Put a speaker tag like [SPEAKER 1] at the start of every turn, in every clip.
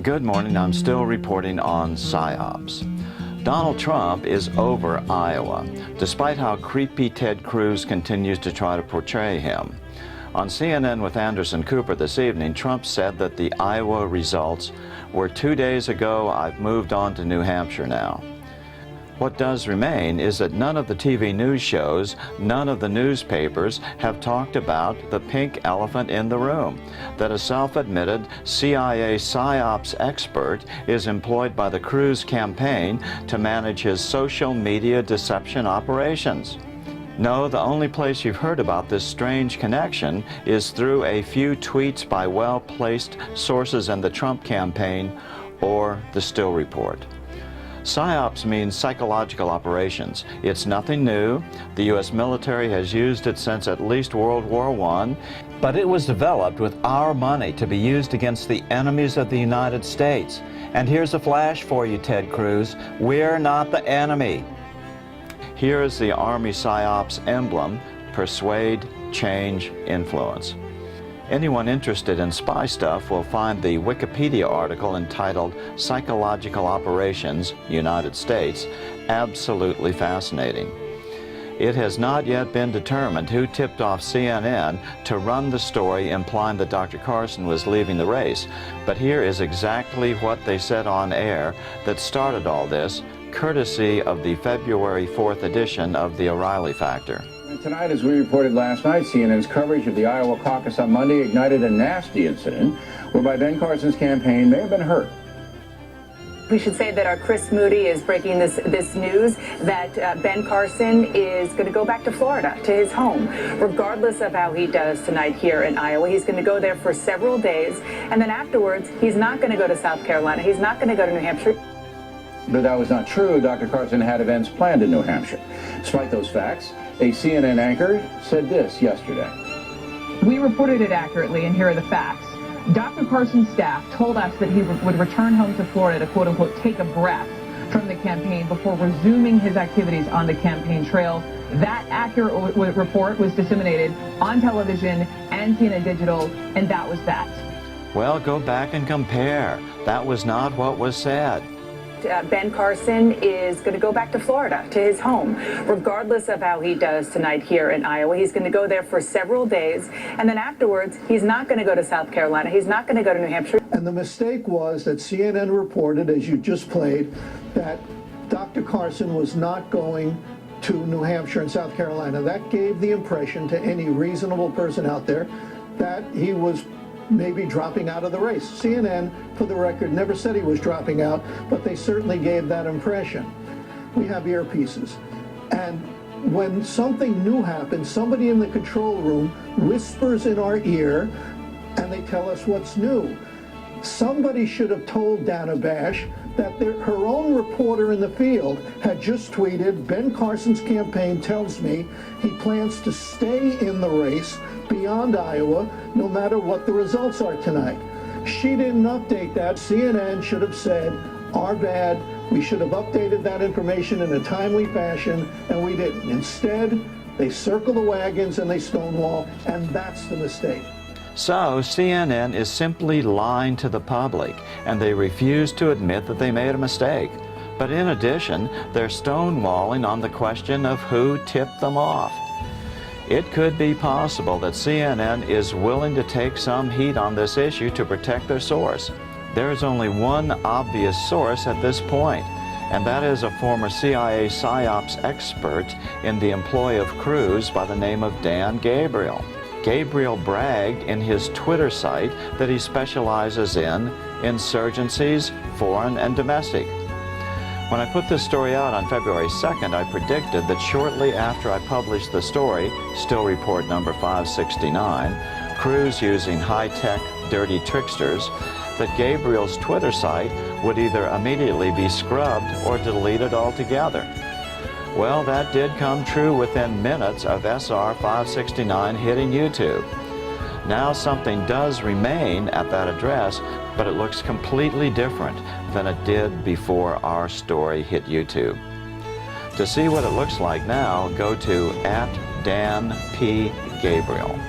[SPEAKER 1] Good morning. I'm still reporting on PSYOPs. Donald Trump is over Iowa, despite how creepy Ted Cruz continues to try to portray him. On CNN with Anderson Cooper this evening, Trump said that the Iowa results were 2 days ago. I've moved on to New Hampshire now. What does remain is that none of the TV news shows, none of the newspapers have talked about the pink elephant in the room, that a self-admitted CIA PSYOPs expert is employed by the Cruz campaign to manage his social media deception operations. No, the only place you've heard about this strange connection is through a few tweets by well-placed sources in the Trump campaign or the Still Report. PSYOPs means psychological operations. It's nothing new. The U.S. military has used it since at least World War I, but it was developed with our money to be used against the enemies of the United States. And here's a flash for you, Ted Cruz. We're not the enemy. Here is the Army PSYOPs emblem: persuade, change, influence. Anyone interested in spy stuff will find the Wikipedia article entitled Psychological Operations, United States, absolutely fascinating. It has not yet been determined who tipped off CNN to run the story implying that Dr. Carson was leaving the race, but here is exactly what they said on air that started all this, courtesy of the February 4th edition of the O'Reilly Factor.
[SPEAKER 2] Tonight, as we reported last night, CNN's coverage of the Iowa caucus on Monday ignited a nasty incident whereby Ben Carson's campaign may have been hurt.
[SPEAKER 3] We should say that our Chris Moody is breaking this news that Ben Carson is going to go back to Florida, to his home, regardless of how he does tonight here in Iowa. He's going to go there for several days, and then afterwards, he's not going to go to South Carolina. He's not going to go to New Hampshire.
[SPEAKER 2] But that was not true. Dr. Carson had events planned in New Hampshire. Despite those facts, a CNN anchor said this yesterday.
[SPEAKER 4] We reported it accurately, and here are the facts. Dr. Carson's staff told us that he would return home to Florida to, quote-unquote, take a breath from the campaign before resuming his activities on the campaign trail. That accurate report was disseminated on television and CNN Digital, and that was that.
[SPEAKER 1] Well, go back and compare. That was not what was said.
[SPEAKER 3] Ben Carson is going to go back to Florida, to his home, regardless of how he does tonight here in Iowa. He's going to go there for several days, and then afterwards, he's not going to go to South Carolina. He's not going to go to New Hampshire.
[SPEAKER 5] And the mistake was that CNN reported, as you just played, that Dr. Carson was not going to New Hampshire and South Carolina. That gave the impression to any reasonable person out there that he was maybe dropping out of the race. CNN, for the record, never said he was dropping out, but they certainly gave that impression. We have earpieces. And when something new happens, somebody in the control room whispers in our ear, and they tell us what's new. Somebody should have told Dana Bash that her own reporter in the field had just tweeted, Ben Carson's campaign tells me he plans to stay in the race beyond Iowa, no matter what the results are tonight. She didn't update that. CNN should have said, our bad, we should have updated that information in a timely fashion, and we didn't. Instead, they circle the wagons and they stonewall, and that's the mistake.
[SPEAKER 1] So CNN is simply lying to the public, and they refuse to admit that they made a mistake. But in addition, they're stonewalling on the question of who tipped them off. It could be possible that CNN is willing to take some heat on this issue to protect their source. There is only one obvious source at this point, and that is a former CIA PSYOPs expert in the employ of Cruz by the name of Dan Gabriel. Gabriel bragged in his Twitter site that he specializes in insurgencies, foreign and domestic. When I put this story out on February 2nd, I predicted that shortly after I published the story, Still Report number 569, Cruz using high-tech, dirty tricksters, that Gabriel's Twitter site would either immediately be scrubbed or deleted altogether. Well, that did come true within minutes of SR 569 hitting YouTube. Now something does remain at that address, but it looks completely different than it did before our story hit YouTube. To see what it looks like now, go to @Dan P. Gabriel.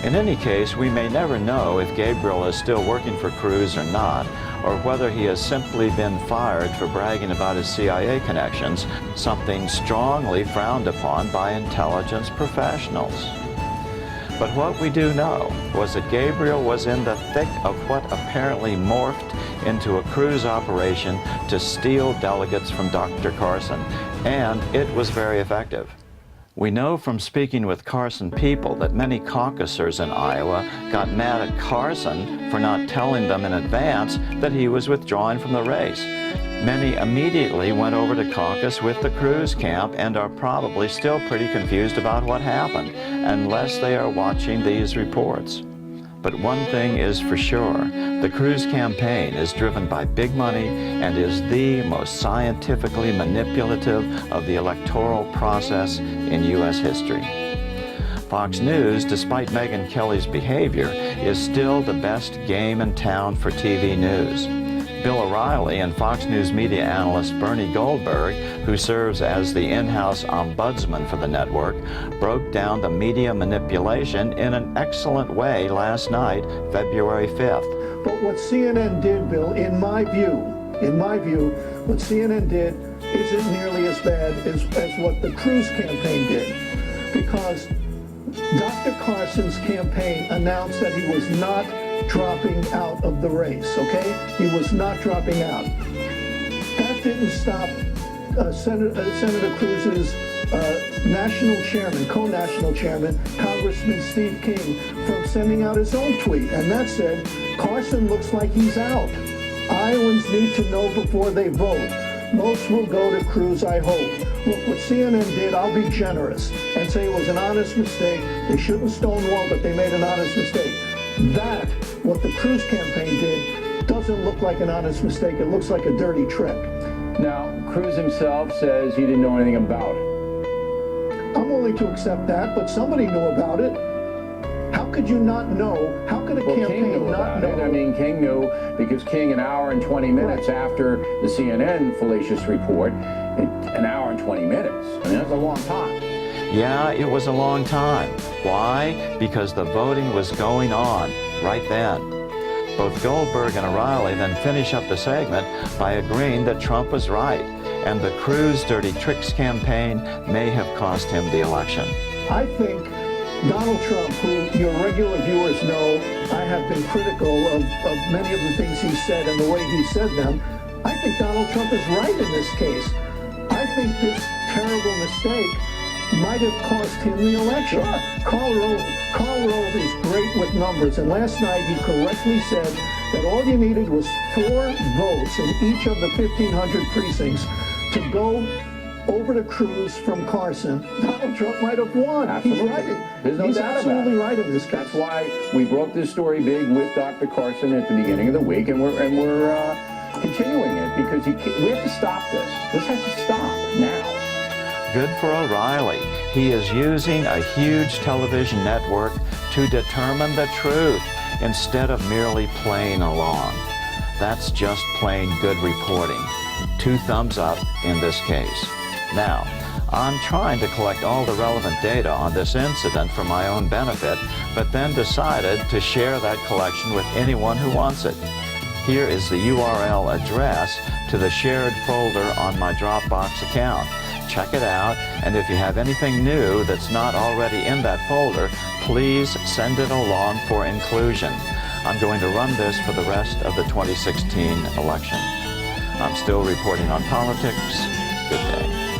[SPEAKER 1] In any case, we may never know if Gabriel is still working for Cruz or not, or whether he has simply been fired for bragging about his CIA connections, something strongly frowned upon by intelligence professionals. But what we do know was that Gabriel was in the thick of what apparently morphed into a Cruz operation to steal delegates from Dr. Carson, and it was very effective. We know from speaking with Carson people that many caucusers in Iowa got mad at Carson for not telling them in advance that he was withdrawing from the race. Many immediately went over to caucus with the Cruz camp and are probably still pretty confused about what happened, unless they are watching these reports. But one thing is for sure, the Cruz campaign is driven by big money and is the most scientifically manipulative of the electoral process in U.S. history. Fox News, despite Megyn Kelly's behavior, is still the best game in town for TV news. Bill O'Reilly and Fox News media analyst Bernie Goldberg, who serves as the in-house ombudsman for the network, broke down the media manipulation in an excellent way last night, February 5th.
[SPEAKER 5] But what CNN did, Bill, in my view, what CNN did isn't nearly as bad as what the Cruz campaign did. Because Dr. Carson's campaign announced that he was not dropping out of the race, okay? He was not dropping out. That didn't stop Senator Cruz's national chairman, co-national chairman, Congressman Steve King, from sending out his own tweet. And that said, Carson looks like he's out. Iowans need to know before they vote. Most will go to Cruz, I hope. Look, what CNN did, I'll be generous and say it was an honest mistake. They shouldn't stonewall, but they made an honest mistake. That, what the Cruz campaign did, doesn't look like an honest mistake. It looks like a dirty trick.
[SPEAKER 2] Now, Cruz himself says he didn't know anything about it.
[SPEAKER 5] I'm willing to accept that, but somebody knew about it. How could you not know? How could a
[SPEAKER 2] King
[SPEAKER 5] campaign
[SPEAKER 2] knew
[SPEAKER 5] not
[SPEAKER 2] about
[SPEAKER 5] know?
[SPEAKER 2] it. I mean, King knew because King, an hour and 20 minutes after the CNN fallacious report, an hour and 20 minutes. I mean, that's a long time.
[SPEAKER 1] Yeah, it was a long time. Why? Because the voting was going on right then. Both Goldberg and O'Reilly then finish up the segment by agreeing that Trump was right, and the Cruz Dirty Tricks campaign may have cost him the election.
[SPEAKER 5] I think Donald Trump, who your regular viewers know, I have been critical of many of the things he said and the way he said them. I think Donald Trump is right in this case. I think this terrible mistake might have cost him the election.
[SPEAKER 2] Sure.
[SPEAKER 5] Karl Rove is great with numbers, and last night he correctly said that all you needed was 4 votes in each of the 1,500 precincts to go over to Cruz from Carson. Donald Trump might have won.
[SPEAKER 2] Absolutely.
[SPEAKER 5] He's right.
[SPEAKER 2] There's no
[SPEAKER 5] He's
[SPEAKER 2] doubt about
[SPEAKER 5] absolutely
[SPEAKER 2] it.
[SPEAKER 5] right in this case.
[SPEAKER 2] That's why we broke this story big with Dr. Carson at the beginning of the week, and we're continuing it because we have to stop this. This has to stop now.
[SPEAKER 1] Good for O'Reilly. He is using a huge television network to determine the truth instead of merely playing along. That's just plain good reporting. 2 thumbs up in this case. Now, I'm trying to collect all the relevant data on this incident for my own benefit, but then decided to share that collection with anyone who wants it. Here is the URL address to the shared folder on my Dropbox account. Check it out, and if you have anything new that's not already in that folder, please send it along for inclusion. I'm going to run this for the rest of the 2016 election. I'm still reporting on politics. Good day.